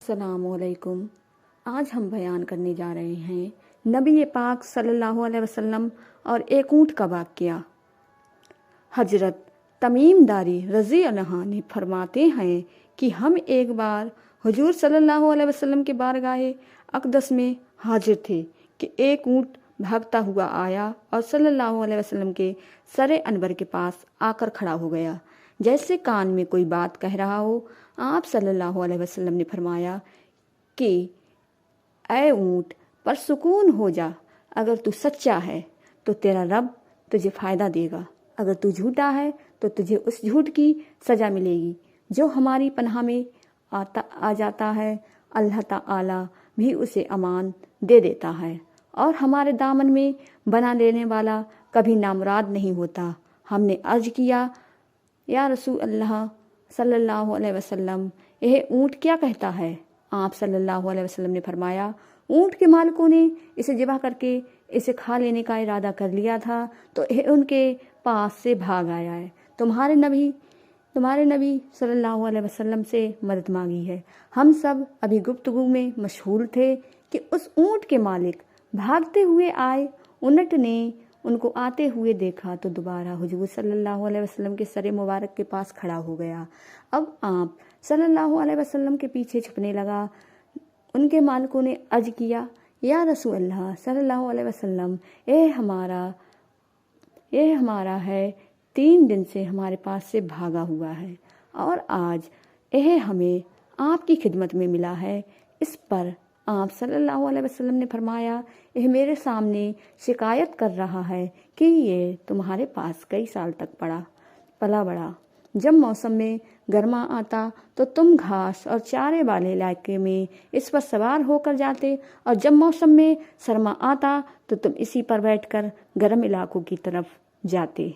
السلام علیکم۔ آج ہم بیان کرنے جا رہے ہیں نبی پاک صلی اللہ علیہ وسلم اور ایک اونٹ کا واقعہ۔ حضرت تمیم داری رضی اللہ عنہ نے فرماتے ہیں کہ ہم ایک بار حضور صلی اللہ علیہ وسلم کے بارگاہ اقدس میں حاضر تھے کہ ایک اونٹ بھاگتا ہوا آیا اور صلی اللہ علیہ وسلم کے سر انور کے پاس آ کر کھڑا ہو گیا، جیسے کان میں کوئی بات کہہ رہا ہو۔ آپ صلی اللہ علیہ وسلم نے فرمایا کہ اے اونٹ پرسکون ہو جا، اگر تو سچا ہے تو تیرا رب تجھے فائدہ دے گا، اگر تو جھوٹا ہے تو تجھے اس جھوٹ کی سزا ملے گی۔ جو ہماری پناہ میں آ جاتا ہے اللہ تعالی بھی اسے امان دے دیتا ہے، اور ہمارے دامن میں بنا لینے والا کبھی نامراد نہیں ہوتا۔ ہم نے عرض کیا، یا رسول اللہ صلی اللہ علیہ وسلم، یہ اونٹ کیا کہتا ہے؟ آپ صلی اللہ علیہ وسلم نے فرمایا، اونٹ کے مالکوں نے اسے ذبح کر کے اسے کھا لینے کا ارادہ کر لیا تھا تو یہ ان کے پاس سے بھاگ آیا ہے۔ تمہارے نبی صلی اللہ علیہ وسلم سے مدد مانگی ہے۔ ہم سب ابھی گفتگو میں مشغول تھے کہ اس اونٹ کے مالک بھاگتے ہوئے آئے۔ اونٹ نے ان کو آتے ہوئے دیکھا تو دوبارہ حضور صلی اللہ علیہ وسلم کے سر مبارک کے پاس کھڑا ہو گیا۔ اب آپ صلی اللہ علیہ وسلم کے پیچھے چھپنے لگا۔ ان کے مالکوں نے عرض کیا، یا رسول اللہ صلی اللہ علیہ وسلم، یہ ہمارا ہے، 3 دن سے ہمارے پاس سے بھاگا ہوا ہے اور آج یہ ہمیں آپ کی خدمت میں ملا ہے۔ اس پر آپ صلی اللہ علیہ وسلم نے فرمایا، یہ میرے سامنے شکایت کر رہا ہے کہ یہ تمہارے پاس کئی سال تک پلا بڑا۔ جب موسم میں گرما آتا تو تم گھاس اور چارے والے علاقے میں اس پر سوار ہو کر جاتے، اور جب موسم میں سرما آتا تو تم اسی پر بیٹھ کر گرم علاقوں کی طرف جاتے۔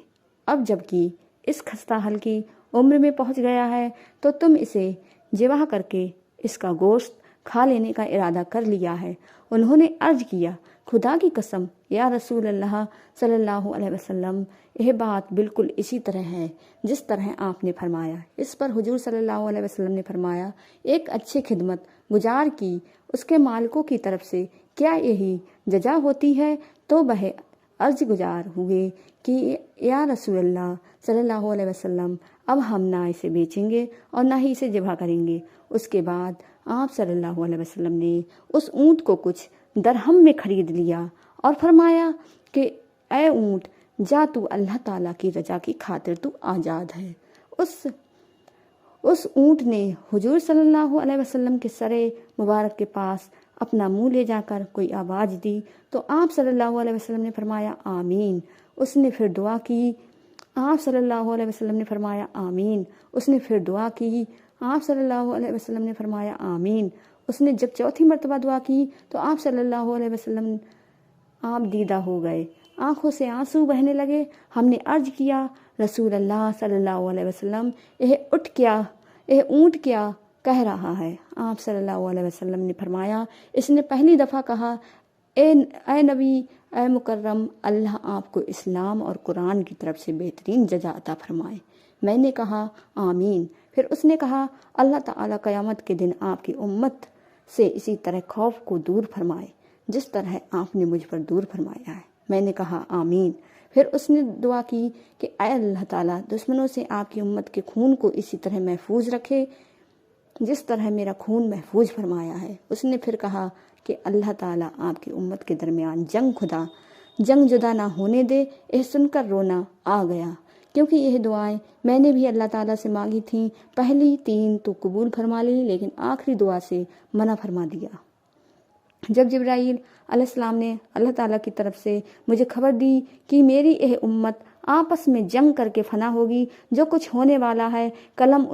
اب جب کہ اس خستہ حال کی عمر میں پہنچ گیا ہے تو تم اسے ذبح کر کے اس کا گوشت کھا لینے کا ارادہ کر لیا ہے۔ انہوں نے عرض کیا، خدا کی قسم یا رسول اللہ صلی اللہ علیہ وسلم، یہ بات بالکل اسی طرح ہے جس طرح آپ نے فرمایا۔ اس پر حضور صلی اللہ علیہ وسلم نے فرمایا، ایک اچھی خدمت گزار کی اس کے مالکوں کی طرف سے کیا یہی جزا ہوتی ہے؟ تو وہ عرض گزار ہوئے کہ یا رسول اللہ صلی اللہ علیہ وسلم، اب ہم نہ اسے بیچیں گے اور نہ ہی اسے ذبح کریں گے۔ اس کے بعد آپ صلی اللہ علیہ وسلم نے اس اونٹ کو کچھ درہم میں خرید لیا اور فرمایا کہ اے اونٹ، جا تو اللہ تعالیٰ کی رضا کی خاطر تو آزاد ہے۔ اس اونٹ نے حضور صلی اللہ علیہ وسلم کے سر مبارک کے پاس اپنا منہ لے جا کر کوئی آواز دی تو آپ صلی اللہ علیہ وسلم نے فرمایا آمین۔ اس نے پھر دعا کی۔ آپ صلی اللہ علیہ وسلم نے فرمایا آمین۔ اس نے پھر دعا کی۔ آپ صلی اللہ علیہ وسلم نے فرمایا آمین۔ اس نے جب چوتھی مرتبہ دعا کی تو آپ صلی اللہ علیہ وسلم آپ دیدہ ہو گئے، آنکھوں سے آنسو بہنے لگے۔ ہم نے عرض کیا، رسول اللہ صلی اللہ علیہ وسلم، یہ اونٹ کیا کہہ رہا ہے؟ آپ صلی اللہ علیہ وسلم نے فرمایا، اس نے پہلی دفعہ کہا، اے نبی، اے مکرم، اللہ آپ کو اسلام اور قرآن کی طرف سے بہترین جزا عطا فرمائے۔ میں نے کہا آمین۔ پھر اس نے کہا، اللہ تعالیٰ قیامت کے دن آپ کی امت سے اسی طرح خوف کو دور فرمائے جس طرح آپ نے مجھ پر دور فرمایا ہے۔ میں نے کہا آمین۔ پھر اس نے دعا کی کہ اے اللہ تعالیٰ دشمنوں سے آپ کی امت کے خون کو اسی طرح محفوظ رکھے جس طرح میرا خون محفوظ فرمایا ہے۔ اس نے پھر کہا کہ اللہ تعالیٰ آپ کی امت کے درمیان جنگ جدا نہ ہونے دے۔ یہ سن کر رونا آ گیا، کیونکہ یہ دعائیں میں نے بھی اللہ تعالیٰ سے مانگی تھیں۔ پہلی 3 تو قبول فرما لی، لیکن آخری دعا سے منع فرما دیا۔ جب جبرائیل علیہ السلام نے اللہ تعالیٰ کی طرف سے مجھے خبر دی کہ میری یہ امت آپس میں جنگ کر کے فنا ہوگی، جو کچھ ہونے والا ہے قلم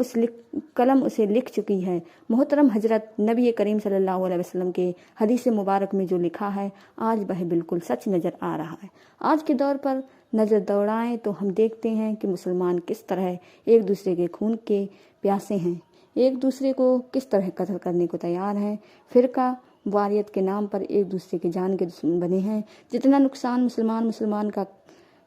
اسے لکھ چکی ہے۔ محترم حضرت نبی کریم صلی اللہ علیہ وسلم کے حدیث مبارک میں جو لکھا ہے آج وہ بالکل سچ نظر آ رہا ہے۔ آج کے دور پر نظر دوڑائیں تو ہم دیکھتے ہیں کہ مسلمان کس طرح ایک دوسرے کے خون کے پیاسے ہیں، ایک دوسرے کو کس طرح قتل کرنے کو تیار ہیں، فرقہ واریت کے نام پر ایک دوسرے کے جان کے دشمن بنے ہیں۔ جتنا نقصان مسلمان کا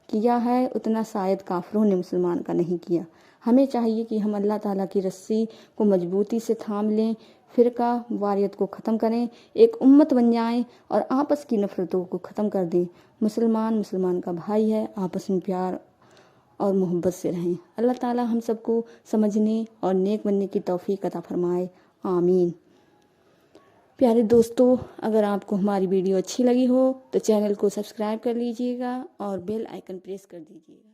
کیا ہے اتنا شاید کافروں نے مسلمان کا نہیں کیا۔ ہمیں چاہیے کہ ہم اللہ تعالیٰ کی رسی کو مضبوطی سے تھام لیں، فرقہ واریت کو ختم کریں، ایک امت بن جائیں اور آپس کی نفرتوں کو ختم کر دیں۔ مسلمان کا بھائی ہے، آپس میں پیار اور محبت سے رہیں۔ اللہ تعالی ہم سب کو سمجھنے اور نیک بننے کی توفیق عطا فرمائے، آمین۔ پیارے دوستو، اگر آپ کو ہماری ویڈیو اچھی لگی ہو تو چینل کو سبسکرائب کر لیجئے گا اور بیل آئیکن پریس کر دیجئے گا۔